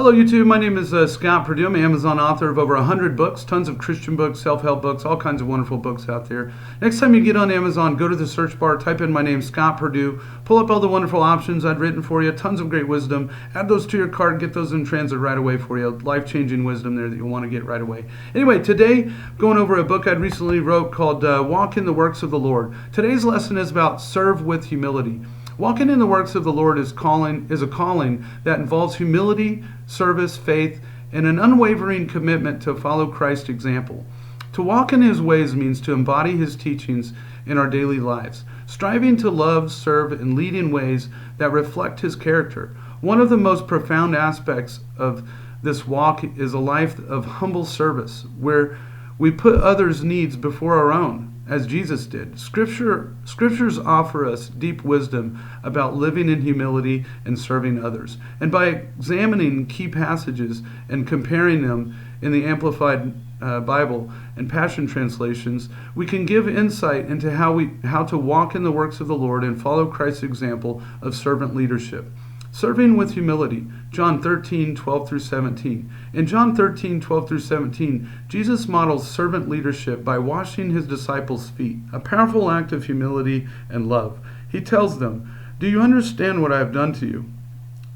Hello YouTube, my name is Scott Perdue. I'm an Amazon author of over 100 books, tons of Christian books, self-help books, all kinds of wonderful books out there. Next time you get on Amazon, go to the search bar, type in my name, Scott Perdue, pull up all the wonderful options I've written for you, tons of great wisdom, add those to your cart, get those in transit right away for you, life-changing wisdom there that you'll want to get right away. Anyway, today, going over a book I recently wrote called Walk in the Works of the Lord. Today's lesson is about serve with humility. Walking in the works of the Lord is a calling that involves humility, service, faith, and an unwavering commitment to follow Christ's example. To walk in His ways means to embody His teachings in our daily lives, striving to love, serve, and lead in ways that reflect His character. One of the most profound aspects of this walk is a life of humble service, where we put others' needs before our own, as Jesus did. Scriptures offer us deep wisdom about living in humility and serving others. And by examining key passages and comparing them in the Amplified Bible and Passion translations, we can give insight into how to walk in the works of the Lord and follow Christ's example of servant leadership. Serving with humility, John 13:12 through 17. In John 13:12 through 17, Jesus models servant leadership by washing His disciples' feet, a powerful act of humility and love. He tells them, "Do you understand what I have done to you?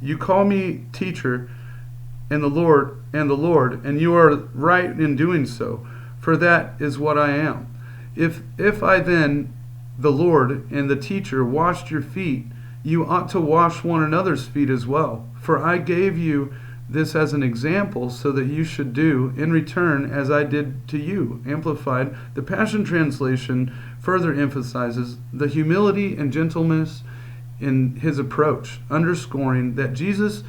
You call me teacher and the Lord, and you are right in doing so, for that is what I am. If I then, the Lord and the teacher, washed your feet, you ought to wash one another's feet as well. For I gave you this as an example so that you should do in return as I did to you." Amplified, the Passion Translation further emphasizes the humility and gentleness in His approach, underscoring that Jesus,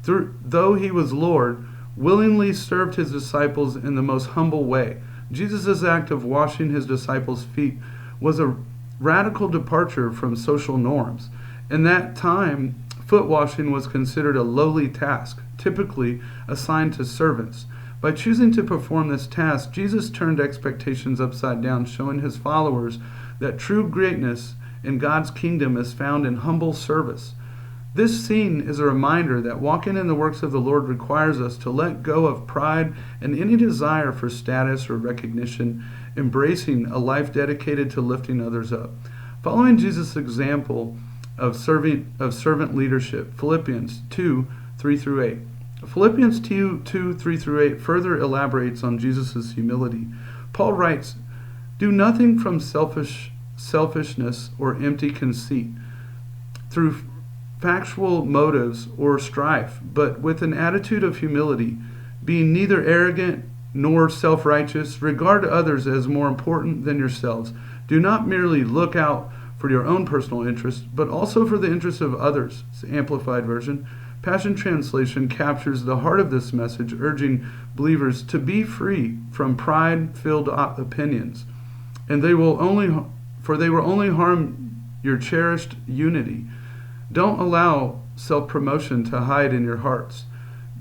though He was Lord, willingly served His disciples in the most humble way. Jesus' act of washing His disciples' feet was a radical departure from social norms. In that time, foot washing was considered a lowly task, typically assigned to servants. By choosing to perform this task, Jesus turned expectations upside down, showing His followers that true greatness in God's kingdom is found in humble service. This scene is a reminder that walking in the works of the Lord requires us to let go of pride and any desire for status or recognition, embracing a life dedicated to lifting others up. Following Jesus' example of servant leadership, Philippians 2:3 through 8. Philippians 2:3 through 8 further elaborates on Jesus' humility. Paul writes, "Do nothing from selfishness or empty conceit, through factual motives or strife, but with an attitude of humility, being neither arrogant nor self-righteous. Regard others as more important than yourselves. Do not merely look out for your own personal interests, but also for the interests of others." It's the Amplified Version. Passion Translation captures the heart of this message, urging believers to be free from pride-filled opinions, and they will only harm your cherished unity. Don't allow self-promotion to hide in your hearts,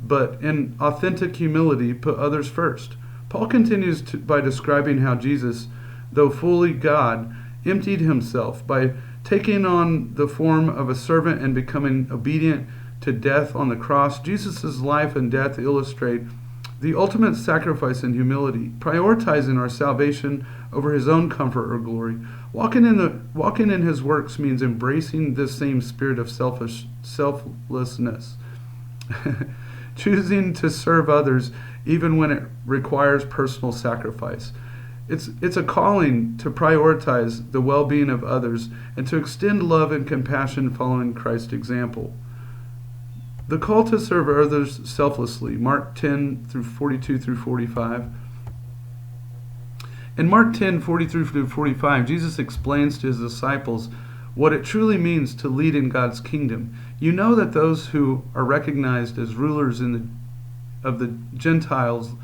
but in authentic humility, put others first. Paul continues by describing how Jesus, though fully God, emptied Himself by taking on the form of a servant and becoming obedient to death on the cross. Jesus' life and death illustrate the ultimate sacrifice and humility, prioritizing our salvation over His own comfort or glory. Walking in His works means embracing this same spirit of selflessness, choosing to serve others even when it requires personal sacrifice. It's a calling to prioritize the well-being of others and to extend love and compassion following Christ's example. The call to serve others selflessly, Mark 10:42 through 45. In Mark 10:43 through 45, Jesus explains to His disciples what it truly means to lead in God's kingdom. "You know that those who are recognized as rulers of the Gentiles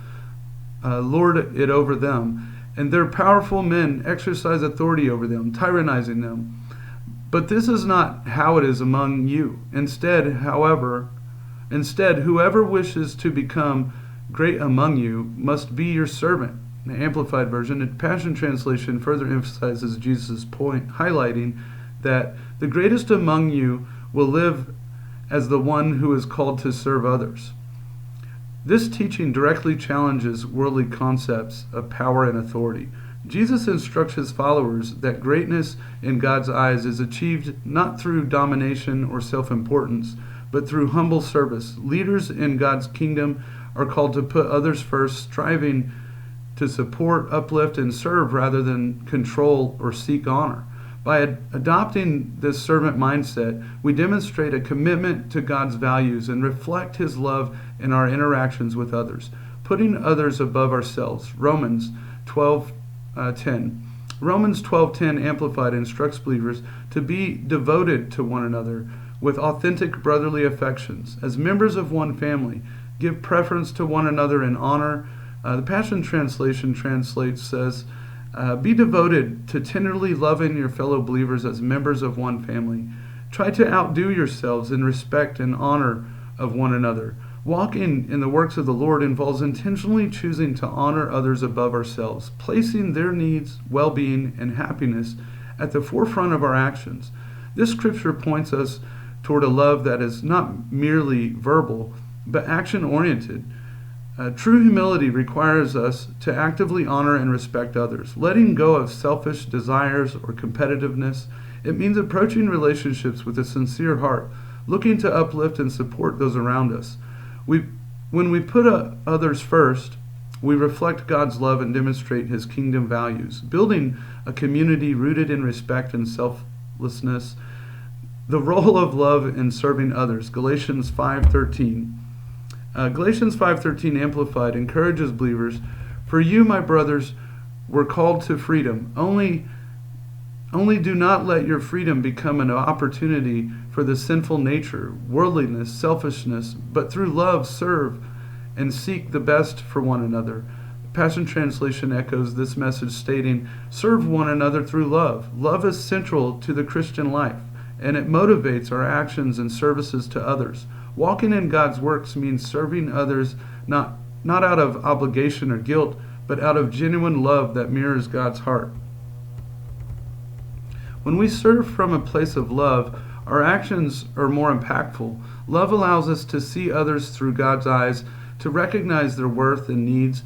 lord it over them, and their powerful men exercise authority over them, tyrannizing them. But this is not how it is among you. Instead, whoever wishes to become great among you must be your servant." The Amplified Version, and Passion Translation further emphasizes Jesus' point, highlighting that the greatest among you will live as the one who is called to serve others. This teaching directly challenges worldly concepts of power and authority. Jesus instructs his followers that greatness in God's eyes is achieved not through domination or self-importance, but through humble service. Leaders in God's kingdom are called to put others first, striving to support, uplift, and serve rather than control or seek honor. By adopting this servant mindset, we demonstrate a commitment to God's values and reflect his love in our interactions with others, putting others above ourselves. Romans 12:10. Romans 12:10 Amplified instructs believers to be devoted to one another with authentic brotherly affections. As members of one family, give preference to one another in honor. The Passion Translation says, be devoted to tenderly loving your fellow believers as members of one family. Try to outdo yourselves in respect and honor of one another. Walking in the works of the Lord involves intentionally choosing to honor others above ourselves, placing their needs, well-being, and happiness at the forefront of our actions. This scripture points us toward a love that is not merely verbal, but action-oriented. True humility requires us to actively honor and respect others, letting go of selfish desires or competitiveness. It means approaching relationships with a sincere heart, looking to uplift and support those around us. When we put others first, we reflect God's love and demonstrate his kingdom values, building a community rooted in respect and selflessness. The role of love in serving others, Galatians 5:13. Galatians 5:13 Amplified encourages believers, for you, my brothers, were called to freedom. Only do not let your freedom become an opportunity for the sinful nature, worldliness, selfishness, but through love serve and seek the best for one another. Passion Translation echoes this message, stating, serve one another through love. Love is central to the Christian life, and it motivates our actions and services to others. Walking in God's works means serving others not out of obligation or guilt, but out of genuine love that mirrors God's heart. When we serve from a place of love, our actions are more impactful. Love allows us to see others through God's eyes, to recognize their worth and needs,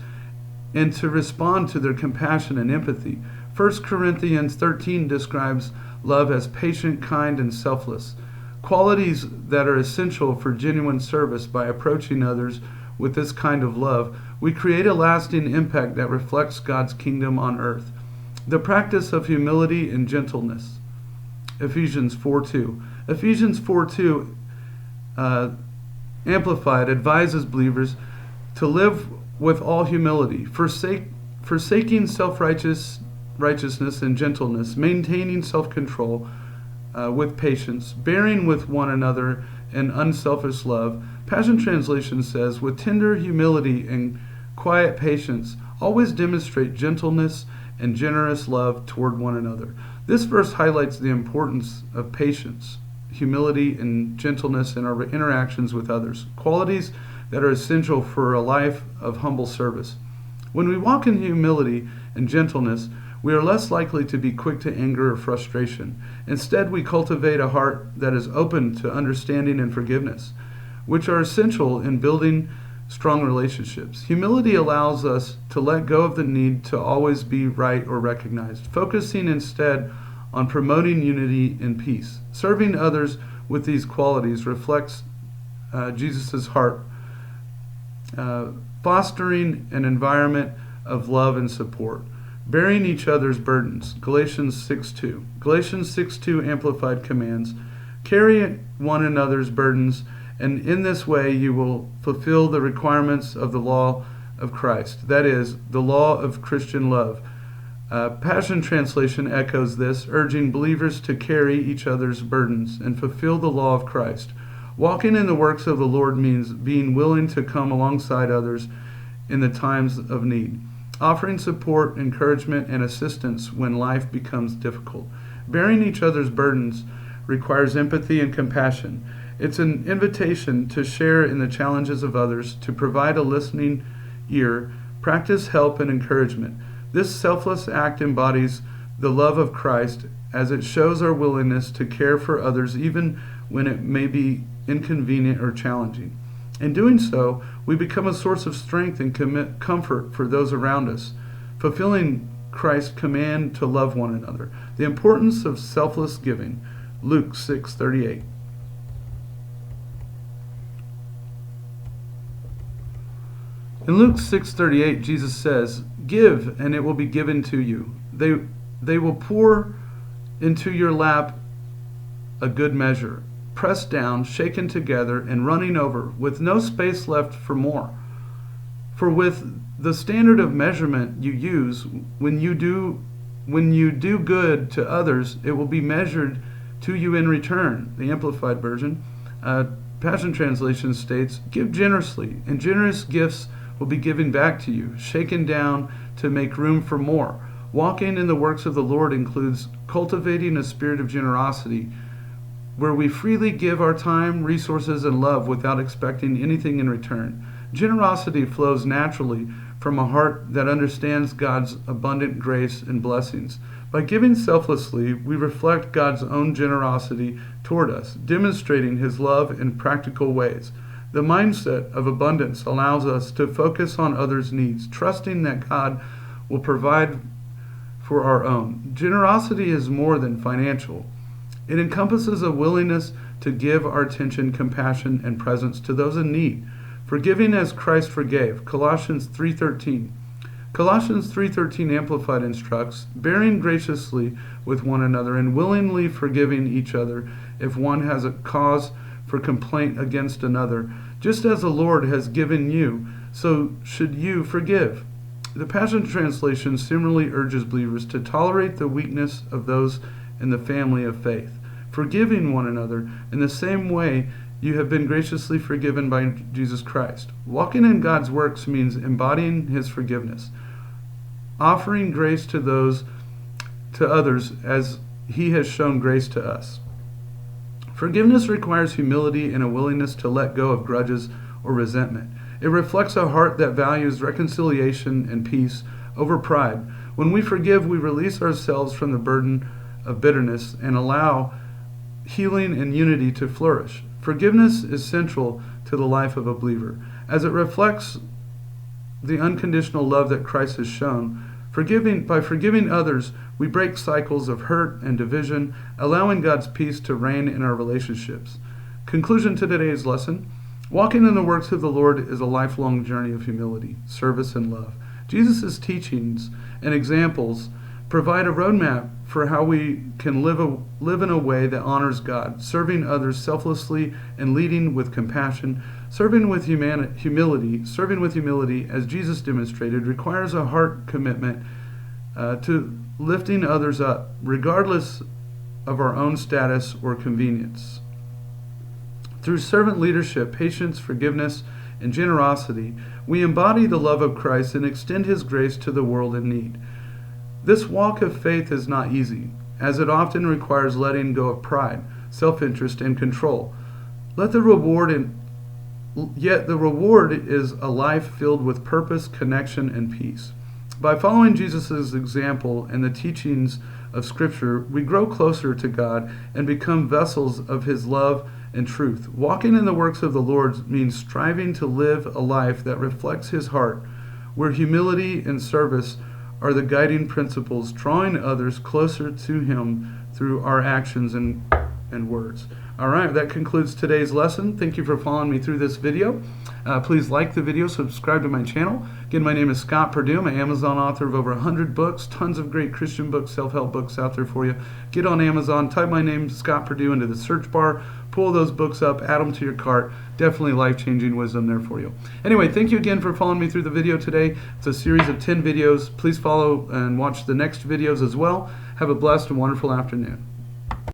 and to respond to their compassion and empathy. 1 Corinthians 13 describes love as patient, kind, and selfless, qualities that are essential for genuine service. By approaching others with this kind of love, we create a lasting impact that reflects God's kingdom on earth. The practice of humility and gentleness. Ephesians 4:2. Ephesians 4:2 Amplified advises believers to live with all humility, forsaking self-righteousness and gentleness, maintaining self-control with patience, bearing with one another in unselfish love. Passion Translation says, with tender humility and quiet patience, always demonstrate gentleness and generous love toward one another. This verse highlights the importance of patience, humility, and gentleness in our interactions with others, qualities that are essential for a life of humble service. When we walk in humility and gentleness, we are less likely to be quick to anger or frustration. Instead, we cultivate a heart that is open to understanding and forgiveness, which are essential in building strong relationships. Humility allows us to let go of the need to always be right or recognized, focusing instead on promoting unity and peace. Serving others with these qualities reflects Jesus' heart, fostering an environment of love and support. Bearing each other's burdens, Galatians 6:2. Galatians 6:2 Amplified commands, carry one another's burdens, and in this way you will fulfill the requirements of the law of Christ, that is, the law of Christian love. Passion Translation echoes this, urging believers to carry each other's burdens and fulfill the law of Christ. Walking in the works of the Lord means being willing to come alongside others in the times of need, offering support, encouragement, and assistance when life becomes difficult. Bearing each other's burdens requires empathy and compassion. It's an invitation to share in the challenges of others, to provide a listening ear, practice help and encouragement. This selfless act embodies the love of Christ, as it shows our willingness to care for others even when it may be inconvenient or challenging. In doing so, we become a source of strength and comfort for those around us, fulfilling Christ's command to love one another. The importance of selfless giving. Luke 6:38. In Luke 6:38, Jesus says, "Give, and it will be given to you. They will pour into your lap a good measure, pressed down, shaken together, and running over, with no space left for more. For with the standard of measurement you use, when you do good to others, it will be measured to you in return." The Amplified Version. Passion Translation states, "Give generously, and generous gifts will be given back to you, shaken down to make room for more." Walking in the works of the Lord includes cultivating a spirit of generosity, where we freely give our time, resources, and love without expecting anything in return. Generosity flows naturally from a heart that understands God's abundant grace and blessings. By giving selflessly, we reflect God's own generosity toward us, demonstrating His love in practical ways. The mindset of abundance allows us to focus on others' needs, trusting that God will provide for our own. Generosity is more than financial. It encompasses a willingness to give our attention, compassion, and presence to those in need. Forgiving as Christ forgave. Colossians 3:13. Colossians 3:13 Amplified instructs, "Bearing graciously with one another and willingly forgiving each other if one has a cause for complaint against another, just as the Lord has given you, so should you forgive." The Passion Translation similarly urges believers to tolerate the weakness of those in the family of faith, forgiving one another in the same way you have been graciously forgiven by Jesus Christ. Walking in God's works means embodying His forgiveness, offering grace to others as He has shown grace to us. Forgiveness requires humility and a willingness to let go of grudges or resentment. It reflects a heart that values reconciliation and peace over pride. When we forgive, we release ourselves from the burden of bitterness and allow healing and unity to flourish. Forgiveness is central to the life of a believer, as it reflects the unconditional love that Christ has shown. By forgiving others, we break cycles of hurt and division, allowing God's peace to reign in our relationships. Conclusion to today's lesson. Walking in the works of the Lord is a lifelong journey of humility, service, and love. Jesus' teachings and examples provide a roadmap for how we can live in a way that honors God, serving others selflessly and leading with compassion. Serving with humility as Jesus demonstrated, requires a heart commitment to lifting others up, regardless of our own status or convenience. Through servant leadership, patience, forgiveness, and generosity, we embody the love of Christ and extend His grace to the world in need. This walk of faith is not easy, as it often requires letting go of pride, self-interest, and control. Yet the reward is a life filled with purpose, connection, and peace. By following Jesus' example and the teachings of Scripture, we grow closer to God and become vessels of His love and truth. Walking in the works of the Lord means striving to live a life that reflects His heart, where humility and service are the guiding principles, drawing others closer to Him through our actions and words. All right, that concludes today's lesson. Thank you for following me through this video. Please like the video, subscribe to my channel. Again, my name is Scott Perdue. I'm an Amazon author of over 100 books, tons of great Christian books, self-help books out there for you. Get on Amazon, type my name, Scott Perdue, into the search bar, pull those books up, add them to your cart. Definitely life-changing wisdom there for you. Anyway, thank you again for following me through the video today. It's a series of 10 videos. Please follow and watch the next videos as well. Have a blessed and wonderful afternoon.